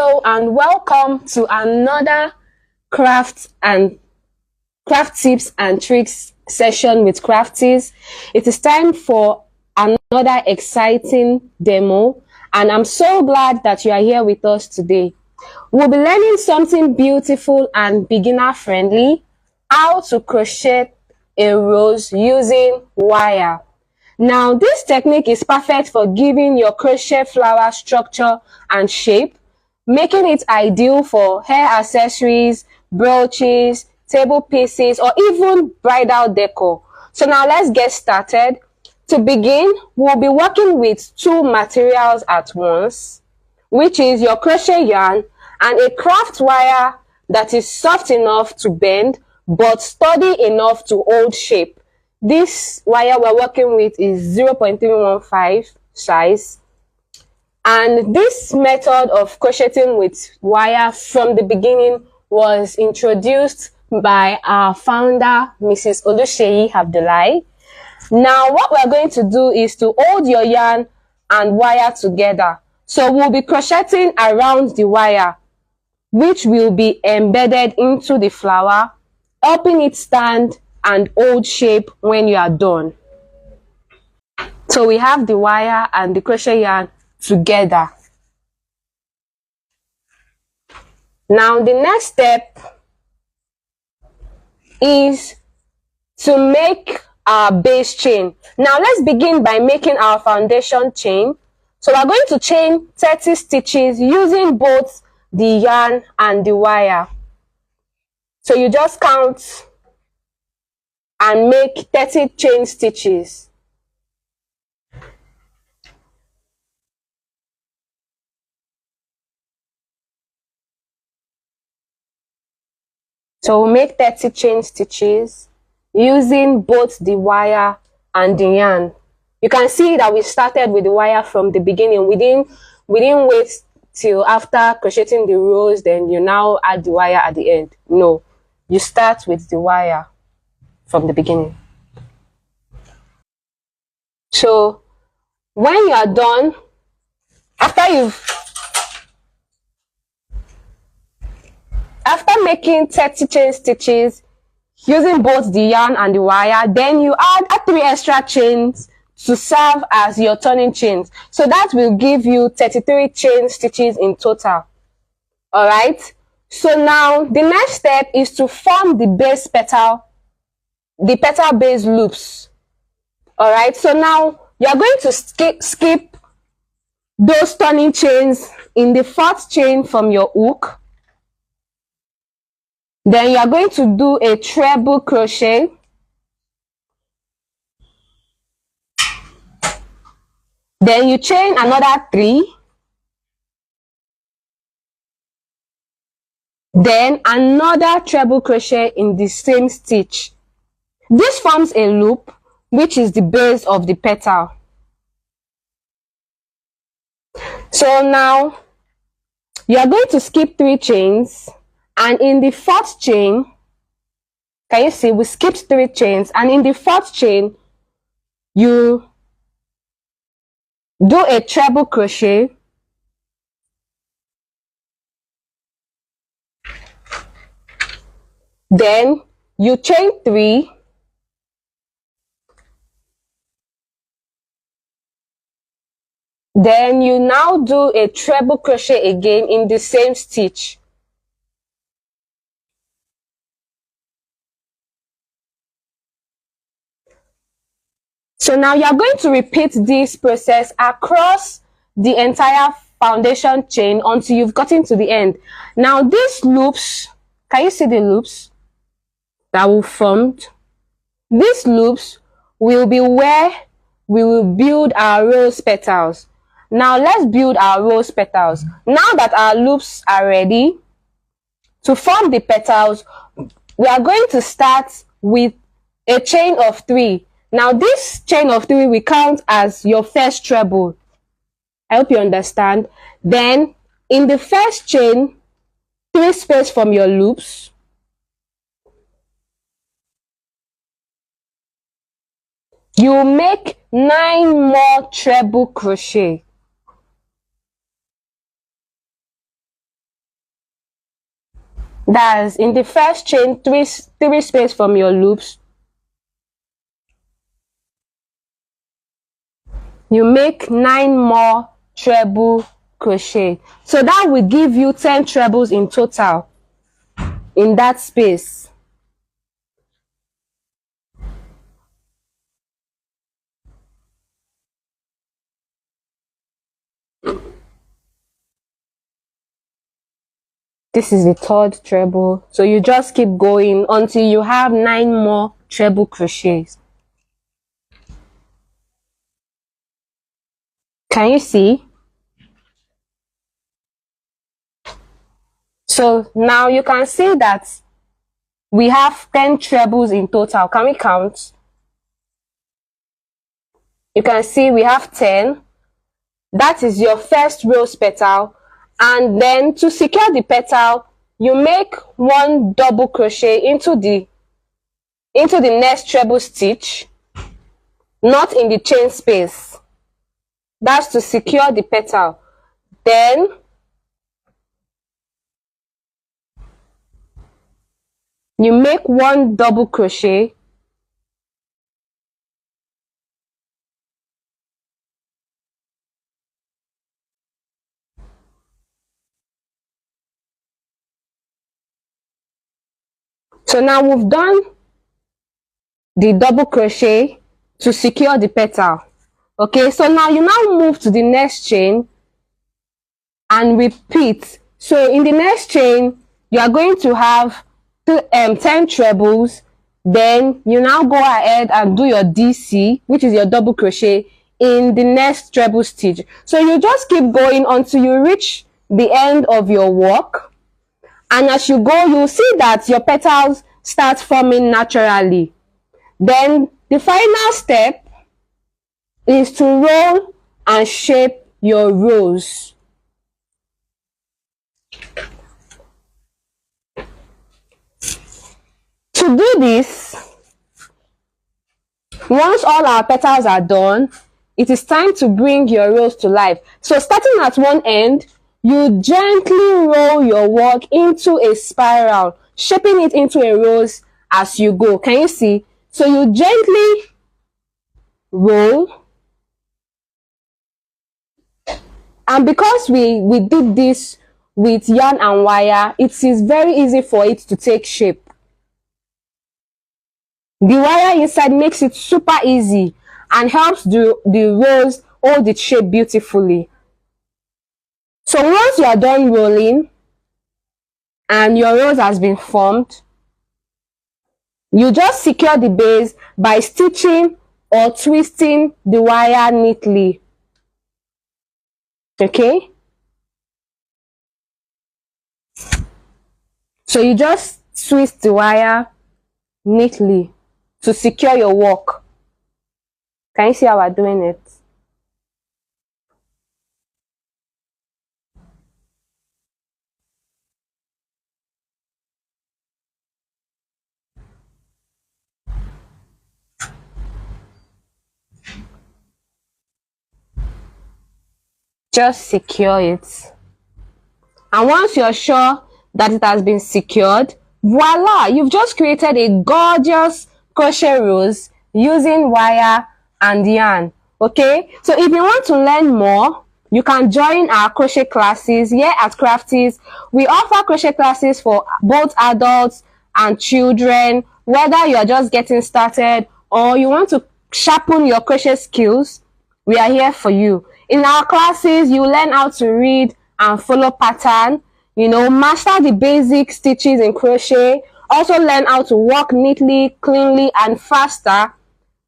Hello and welcome to another craft tips and tricks session with Crafties. It is time for another exciting demo, and I'm so glad that you are here with us today. We'll be learning something beautiful and beginner friendly: how to crochet a rose using wire. Now, this technique is perfect for giving your crochet flower structure and shape, making it ideal for hair accessories, brooches, table pieces, or even bridal decor. So now let's get started. To begin, we'll be working with two materials at once, which is your crochet yarn and a craft wire that is soft enough to bend but sturdy enough to hold shape. This wire we're working with is 0.315 size. And this method of crocheting with wire from the beginning was introduced by our founder, Mrs. Oluseyi Abdullahi. Now, what we're going to do is to hold your yarn and wire together. So we'll be crocheting around the wire, which will be embedded into the flower, helping it stand and hold shape when you are done. So we have the wire and the crochet yarn together. Now the next step is to make our base chain. Now let's begin by making our foundation chain. So we're going to chain 30 stitches using both the yarn and the wire. So you just count and make 30 chain stitches. So we'll make 30 chain stitches using both the wire and the yarn. You can see that we started with the wire from the beginning. We didn't wait till after crocheting the rows, then you now add the wire at the end. No, you start with the wire from the beginning. So when you are done, after making 30 chain stitches using both the yarn and the wire, then you add 3 extra chains to serve as your turning chains. So that will give you 33 chain stitches in total. Alright, so now the next step is to form the petal base loops. Alright, so now you are going to skip those turning chains in the 4th chain from your hook. Then you are going to do a treble crochet. Then you chain another 3. Then another treble crochet in the same stitch. This forms a loop, which is the base of the petal. So now you are going to skip 3 chains, and in the 4th chain, can you see we skipped 3 chains, and in the 4th chain you do a treble crochet. Then you chain 3. Then you now do a treble crochet again in the same stitch. So now you are going to repeat this process across the entire foundation chain until you've gotten to the end. Now these loops, can you see the loops that will form? These loops will be where we will build our rose petals. Now let's build our rose petals. Now that our loops are ready to form the petals, we are going to start with a chain of 3. Now this chain of 3 will count as your first treble. I hope you understand. Then in the first chain, 3 space from your loops. You will make 9 more treble crochet. That's in the first chain, three space from your loops. You make 9 more treble crochet. So that will give you 10 trebles in total in that space. This is the 3rd treble. So you just keep going until you have 9 more treble crochets. Can you see? So now you can see that we have 10 trebles in total. Can we count? You can see we have 10. That is your first rose petal. And then to secure the petal, you make 1 double crochet into the next treble stitch, not in the chain space. That's to secure the petal. Then you make 1 double crochet, so now we've done the double crochet to secure the petal. Okay, so now you move to the next chain and repeat. So in the next chain, you are going to have 10 trebles. Then you now go ahead and do your DC, which is your double crochet, in the next treble stitch. So you just keep going until you reach the end of your work. And as you go, you'll see that your petals start forming naturally. Then the final step is to roll and shape your rose. To do this, once all our petals are done, it is time to bring your rose to life. So starting at one end, you gently roll your work into a spiral, shaping it into a rose as you go. Can you see? So you gently roll. And because we did this with yarn and wire, it is very easy for it to take shape. The wire inside makes it super easy and helps the rose hold its shape beautifully. So once you are done rolling and your rose has been formed, you just secure the base by stitching or twisting the wire neatly. Okay? So you just twist the wire neatly to secure your work. Can you see how we're doing it? Just secure it. And once you're sure that it has been secured, voila, you've just created a gorgeous crochet rose using wire and yarn. Okay, so if you want to learn more, you can join our crochet classes here at Crafties. We offer crochet classes for both adults and children, whether you are just getting started or you want to sharpen your crochet skills. We are here for you. In our classes, you learn how to read and follow pattern, master the basic stitches in crochet, also learn how to work neatly, cleanly, and faster,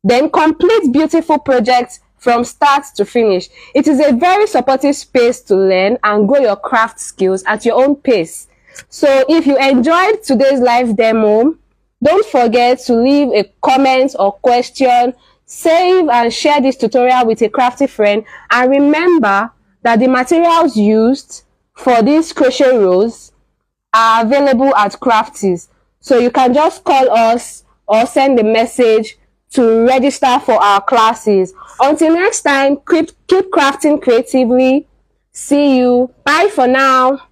then complete beautiful projects from start to finish. It is a very supportive space to learn and grow your craft skills at your own pace. So if you enjoyed today's live demo, don't forget to leave a comment or question, save and share this tutorial with a crafty friend, and remember that the materials used for this crochet rose are available at Crafties. So you can just call us or send a message to register for our classes. Until next time, keep crafting creatively. See you. Bye for now.